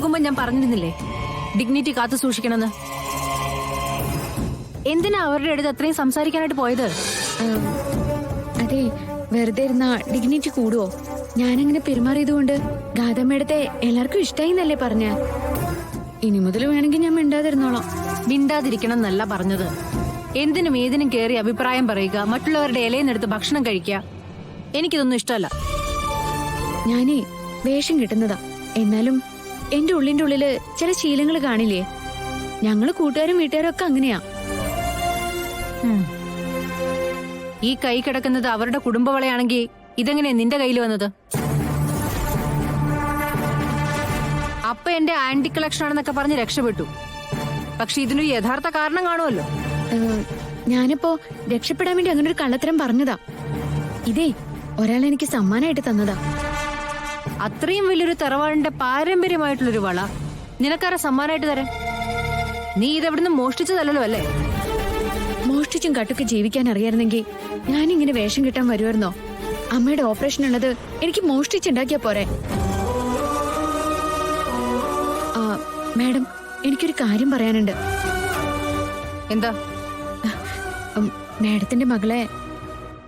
പോകുമ്പോ ഞാൻ പറഞ്ഞിരുന്നില്ലേ ഡിഗ്നിറ്റി കാത്തു സൂക്ഷിക്കണമെന്ന്. എന്തിനാ അവരുടെ അടുത്ത് അത്രയും സംസാരിക്കാനായിട്ട് പോയത്? അതെ, വെറുതെ ഇരുന്ന ഡിഗ്നിറ്റി കൂടുവോ? ഞാനങ്ങനെ പെരുമാറിയതുകൊണ്ട് ഗാഥമ്മയുടെ എല്ലാവർക്കും ഇഷ്ടായി എന്നല്ലേ പറഞ്ഞ. ഇനി മുതൽ വേണമെങ്കിൽ ഞാൻ മിണ്ടാതിരുന്നോളാം. മിണ്ടാതിരിക്കണം എന്നല്ല പറഞ്ഞത്. എന്തിനും ഏതിനും കേറി അഭിപ്രായം പറയുക, മറ്റുള്ളവരുടെ ഇലയെന്നെടുത്ത് ഭക്ഷണം കഴിക്കുക, എനിക്കിതൊന്നും ഇഷ്ടമല്ല. ഞാനേ വേഷം കിട്ടുന്നതാ. എന്നാലും എന്റെ ഉള്ളിന്റെ ഉള്ളില് ചില ശീലങ്ങൾ കാണില്ലേ? ഞങ്ങള് കൂട്ടുകാരും വീട്ടുകാരും ഒക്കെ അങ്ങനെയാ. ഈ കൈ കിടക്കുന്നത് അവരുടെ കുടുംബവളയാണെങ്കിൽ ഇതെങ്ങനെ നിന്റെ കയ്യിൽ വന്നത്? അപ്പ എന്റെ ആന്റി കളക്ഷൻ ആണെന്നൊക്കെ പറഞ്ഞ് രക്ഷപ്പെട്ടു. പക്ഷെ ഇതിനൊരു യഥാർത്ഥ കാരണം കാണുമല്ലോ. ഞാനിപ്പോ രക്ഷപ്പെടാൻ വേണ്ടി അങ്ങനെ ഒരു കള്ളത്തരം പറഞ്ഞതാ. ഇതേ ഒരാൾ എനിക്ക് സമ്മാനമായിട്ട് തന്നതാ. അത്രയും വലിയൊരു തറവാടിന്റെ പാരമ്പര്യമായിട്ടുള്ളൊരു വള നിനക്കാരെ സമ്മാനമായിട്ട് തരാൻ? നീ ഇതെവിടുന്ന് മോഷ്ടിച്ചതല്ലോ അല്ലേ? മോഷ്ടിച്ചും കട്ടൊക്കെ ജീവിക്കാൻ അറിയായിരുന്നെങ്കിൽ ഞാനിങ്ങനെ വേഷം കിട്ടാൻ വരുമായിരുന്നോ? അമ്മയുടെ ഓപ്പറേഷൻ ഉള്ളത് എനിക്ക് മോഷ്ടിച്ചുണ്ടാക്കിയാ പോരെ? മാഡം, എനിക്കൊരു കാര്യം പറയാനുണ്ട്. എന്താ? മാഡത്തിന്റെ മകളെ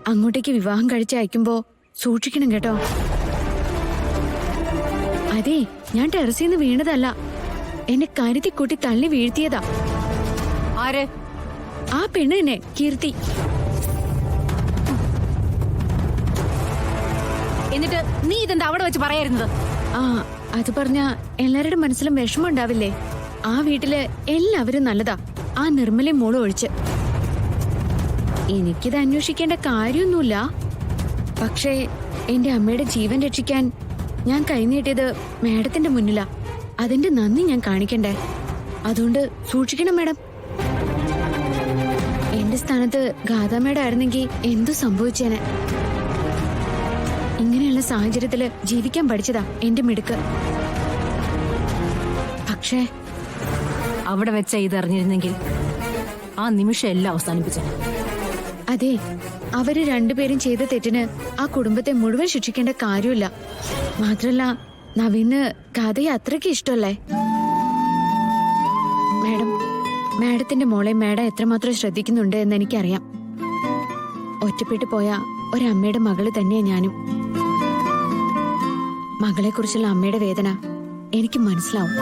അങ്ങോട്ടേക്ക് വിവാഹം കഴിച്ച് അയക്കുമ്പോ സൂക്ഷിക്കണം കേട്ടോ. അതെ, ഞാൻ ടെറസിൽ നിന്ന് വീണതല്ല. എന്നെ കരുതി കൂട്ടി തള്ളി വീഴ്ത്തിയതാ. ആര്? ആ പെണ്ണ് തന്നെ, കീർത്തി. എന്നിട്ട് നീ ഇതെന്താ അവിടെ വെച്ച് പറയായിരുന്നത്? അത് പറഞ്ഞ എല്ലാവരുടെ മനസ്സിലും വിഷമം ഉണ്ടാവില്ലേ? ആ വീട്ടില് എല്ലാവരും നല്ലതാ, ആ നിർമ്മലയും മോളും ഒഴിച്ച്. എനിക്കിത് അന്വേഷിക്കേണ്ട കാര്യമൊന്നുമില്ല. പക്ഷേ എന്റെ അമ്മയുടെ ജീവൻ രക്ഷിക്കാൻ ഞാൻ കൈനീട്ടിയത് മാഡത്തിന്റെ മുന്നിലാ. അതിന്റെ നന്ദി ഞാൻ കാണിക്കണ്ടേ? അതുകൊണ്ട് സൂക്ഷിക്കണം മാഡം. എന്റെ സ്ഥാനത്ത് ഗാഥാമ്മയുടെ ആയിരുന്നെങ്കിൽ എന്തു സംഭവിച്ചേനെ? ഇങ്ങനെയുള്ള സാഹചര്യത്തില് ജീവിക്കാൻ പഠിച്ചതാ എന്റെ മിടുക്ക്. പക്ഷേ അവിടെ വെച്ച ഇതറിഞ്ഞിരുന്നെങ്കിൽ ആ നിമിഷം എല്ലാം അവസാനിപ്പിച്ചു. അതെ, അവര് രണ്ടുപേരും ചെയ്ത തെറ്റിന് ആ കുടുംബത്തെ മുഴുവൻ ശിക്ഷിക്കേണ്ട കാര്യമില്ല. മാത്രല്ല, നവീന് കഥയെ അത്രയ്ക്ക് ഇഷ്ടമല്ലേ? മാഡത്തിന്റെ മോളെ മാഡം എത്രമാത്രം ശ്രദ്ധിക്കുന്നുണ്ട് എന്ന് എനിക്കറിയാം. ഒറ്റപ്പെട്ടു പോയ ഒരമ്മയുടെ മകള് തന്നെയാ ഞാനും. മകളെ കുറിച്ചുള്ള അമ്മയുടെ വേദന എനിക്ക് മനസ്സിലാവും.